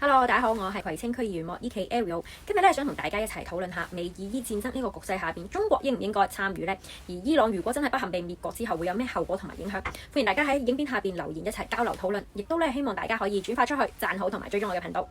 Hello，大家好，我係葵青區議員莫依琪 Ariel。今日咧想同大家一齊討論下美以伊戰爭呢個局勢下邊，中國應唔應該參與呢？而伊朗如果真係不幸被滅國之後，會有咩後果同埋影響？歡迎大家喺影片下邊留言一齊交流討論，亦都咧希望大家可以轉發出去、讚好同埋追蹤我嘅頻道。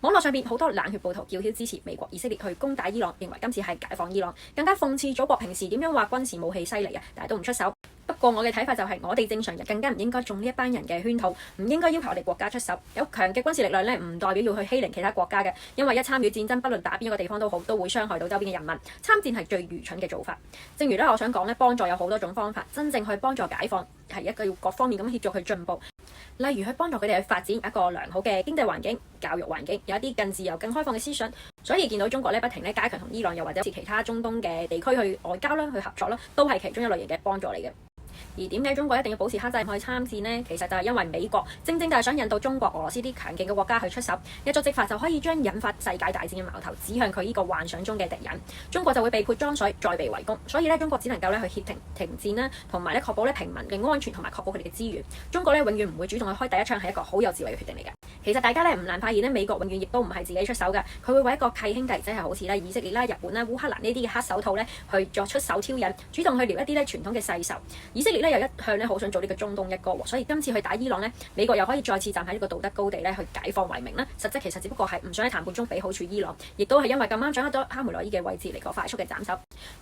網絡上邊好多冷血暴徒叫囂支持美國以色列去攻打伊朗，認為今次係解放伊朗，更加諷刺祖國平時點樣話軍事武器犀利啊，但係都唔出手。不過我嘅睇法就係，我哋正常人更加唔應該中呢一班人嘅圈套，唔應該要求我哋國家出手。有強嘅軍事力量咧，唔代表要去欺凌其他國家嘅，因為一參與戰爭，不論打邊一個地方都好，都會傷害到周邊嘅人民。參戰係最愚蠢嘅做法。正如咧，我想講咧，幫助有好多種方法，真正去幫助解放係一個要各方面咁協助佢進步。例如去幫助佢哋去發展一個良好嘅經濟環境、教育環境，有一啲更自由、更開放嘅思想。所以見到中國咧不停咧加強同伊朗又或者其他中東嘅地區去外交啦、去合作啦，都係其中一類型嘅幫助嚟嘅。而點解中國一定要保持克制唔去參戰呢？其實就係因為美國正正就係想引導中國、俄羅斯啲強勁嘅國家去出手，一觸即發就可以將引發世界大戰嘅矛頭指向佢呢個幻想中嘅敵人，中國就會被潑裝水，再被圍攻。所以咧，中國只能夠咧去協停戰啦，同埋咧確保咧平民嘅安全同埋確保佢哋嘅資源。中國咧永遠唔會主動去開第一槍，係一個好有智慧嘅決定嚟嘅。其實大家咧唔難發現咧，美國永遠亦都唔係自己出手嘅，佢會為一個契兄弟，即係好似咧以色列啦、日本啦、烏克蘭呢啲嘅黑手套咧去作出手挑釁，主動去撩一啲咧傳統嘅世仇。以色列咧又一向咧好想做呢個中東一哥，所以今次去打伊朗咧，美國又可以再次站喺呢個道德高地咧去解放為名啦。實質其實只不過係唔想喺談判中俾好處伊朗，亦都係因為咁啱掌握咗哈梅內伊嘅位置嚟個快速嘅斬首。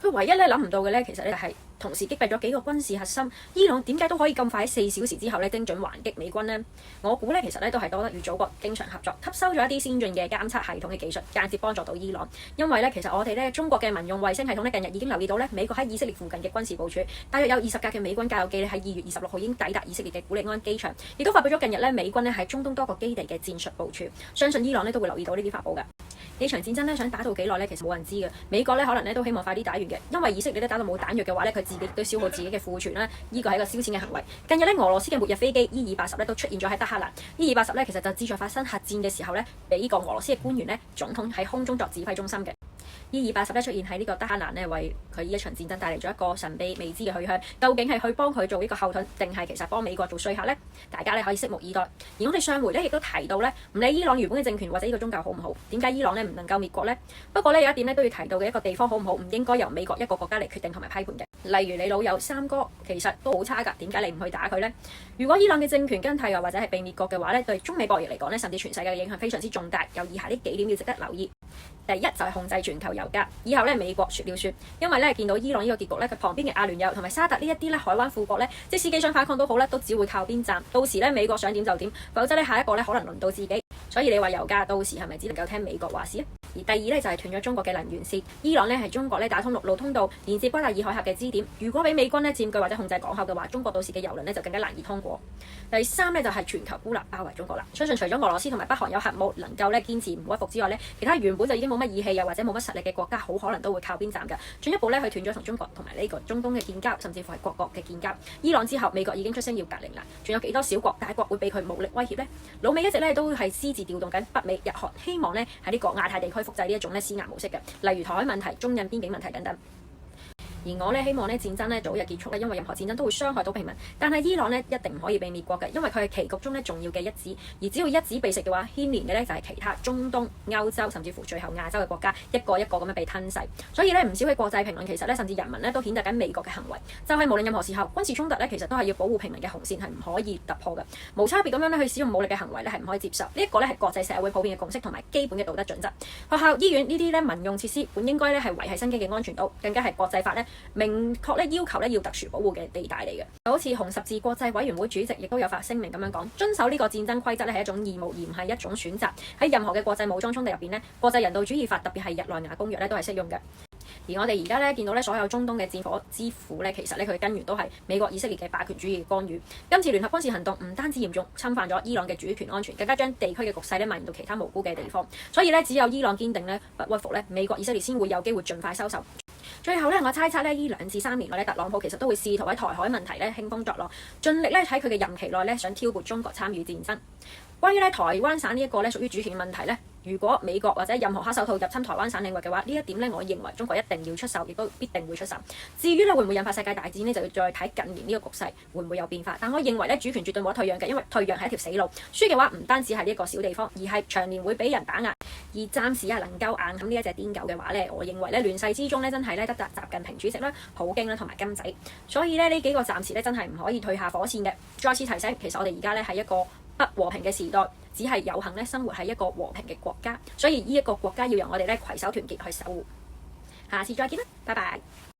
佢唯一咧諗唔到嘅咧，其實咧就係同時擊斃咗幾個軍事核心。伊朗點解都可以咁快喺4小時之後咧精準還擊美軍呢？我估咧其實咧都係多得與祖國經常合作，吸收咗一啲先進嘅監測系統嘅技術，間接幫助到伊朗。因為咧其實我哋咧中國嘅民用衛星系統咧近日已經留意到咧美國喺以色列附近嘅軍事部署，大約有20架嘅美軍架遊機咧喺2月26號已經抵達以色列嘅古利安機場，亦都發表咗近日咧美軍咧喺中東多個基地嘅戰術部署。相信伊朗咧都會留意到呢啲發布㗎。呢場戰爭咧想打到幾耐咧，其實冇人知嘅。美國咧可能咧都希望快啲打完嘅，因為以色列咧打到冇彈藥嘅話咧，佢自己都消耗自己嘅庫存啦，呢個係一個燒錢嘅行為。近日咧俄羅斯嘅末日飛機伊爾80咧都出現咗喺德黑蘭。伊爾80咧其實就旨在發生核戰嘅時候咧，俾呢個俄羅斯嘅官員咧總統喺空中作指揮中心嘅。伊爾80咧出現喺呢個德黑蘭咧，為佢呢一場戰爭帶嚟咗一個神秘未知嘅去向。究竟係去幫佢做呢個後盾，定係其實幫美國做說客呢？大家咧可以拭目以待。而我哋上回咧亦都提到咧，唔理伊朗原本嘅政權或者呢個宗教好唔好，點解伊朗咧唔能夠滅國呢？不過咧有一點咧都要提到嘅，一個地方好唔好，唔應該由美國一個國家嚟決定同埋批判嘅。例如你老友三哥其實都好差㗎，點解你唔去打佢呢？如果伊朗嘅政權更替又或者係被滅國嘅話咧，對中美博弈嚟講咧，甚至全世界嘅影響非常之重大。有以下呢幾點要值得留意。第一就係控制全球油價。以後咧美國說了算，因為咧見到伊朗呢個結局咧，佢旁邊嘅阿聯酋同埋沙特呢一啲咧海灣富國咧，即使幾想反抗都好咧，都只會靠邊站。到時咧美國想點就點，否則咧下一個咧可能輪到自己。所以你話油價到時係咪只能夠聽美國話事啊？而第二咧就係斷咗中國嘅能源線。伊朗咧係中國咧打通陸路通道，連接瓜達爾海峽嘅支點。如果俾美軍咧佔據或者控制港口嘅話，中國到時嘅油輪咧就更加難以通過。第三咧就係全球孤立包圍中國啦。相信除咗俄羅斯同埋北韓有核武能夠咧堅持唔屈服之外咧，其他原本就已經冇乜義氣又或者冇乜實力嘅國家，好可能都會靠邊站㗎。進一步咧去斷咗同中國同埋呢個中東嘅建交，甚至乎係各國嘅建交。伊朗之後，美國已經出聲要隔離啦。仲有幾多小國大國會俾佢武力威脅呢？老美一直咧都係私自調動緊北美日韓，希望咧喺呢個亞太地區複製呢一種咧施壓模式嘅，例如台海問題、中印邊境問題等等。而我咧希望咧戰爭咧早日結束咧，因為任何戰爭都會傷害到平民。但係伊朗咧一定唔可以被滅國嘅，因為佢係棋局中咧重要嘅一子。而只要一子被食嘅話，牽連嘅咧就係其他中東、歐洲，甚至乎最後亞洲嘅國家，一個一個咁樣被吞噬。所以咧唔少嘅國際評論其實咧，甚至人民咧都譴責緊美國嘅行為，就係無論任何時候軍事衝突咧，其實都係要保護平民嘅紅線係唔可以突破嘅，無差別咁樣咧去使用武力嘅行為咧係唔可以接受。呢一個咧係國際社會普遍嘅共識同埋基本嘅道德準則。學校、醫院呢啲咧民用設施本應該咧係維繫生機嘅安全度，更加係國際法咧明確要求要特殊保護嘅地帶嚟嘅。好似紅十字國際委員會主席亦都有發聲明咁樣講，遵守呢個戰爭規則咧係一種義務，而唔係一種選擇。喺任何嘅國際武裝衝突入邊咧，國際人道主義法特別係日內瓦公約咧都係適用嘅。而我哋而家咧見到咧所有中東嘅戰火之苦咧，其實咧佢根源都係美國以色列嘅霸權主義嘅干預。今次聯合軍事行動唔單止嚴重侵犯咗伊朗嘅主權安全，更加將地區嘅局勢咧蔓延到其他無辜嘅地方。所以咧只有伊朗堅定咧不屈服咧，美國以色列先會有機會盡快收手。最後咧，我猜測咧，呢2至3年內咧，特朗普其實都會試圖喺台海問題咧興風作浪，盡力咧喺佢嘅任期內咧想挑撥中國參與戰爭。關於咧台灣省呢一個咧屬於主權問題咧，如果美國或者任何黑手套入侵台灣省領域嘅話，呢一點咧，我認為中國一定要出手，亦都必定會出手。至於咧會唔會引發世界大戰呢，就要再睇近年呢個局勢會唔會有變化。但我認為咧主權絕對冇得退讓嘅，因為退讓係一條死路。輸嘅話唔單止係呢一個小地方，而係長年會俾人打壓。而暫時能夠硬冚呢一隻癲狗嘅話咧，我認為咧亂世之中咧真係咧得習近平主席啦、普京啦同埋金仔。所以咧呢幾個暫時咧真係唔可以退下火線嘅。再次提醒，其實我哋而家咧係一個不和平嘅時代，只係有幸咧生活喺一個和平嘅國家，所以呢一個國家要讓我哋咧攜手團結去守護。下次再見啦，拜拜。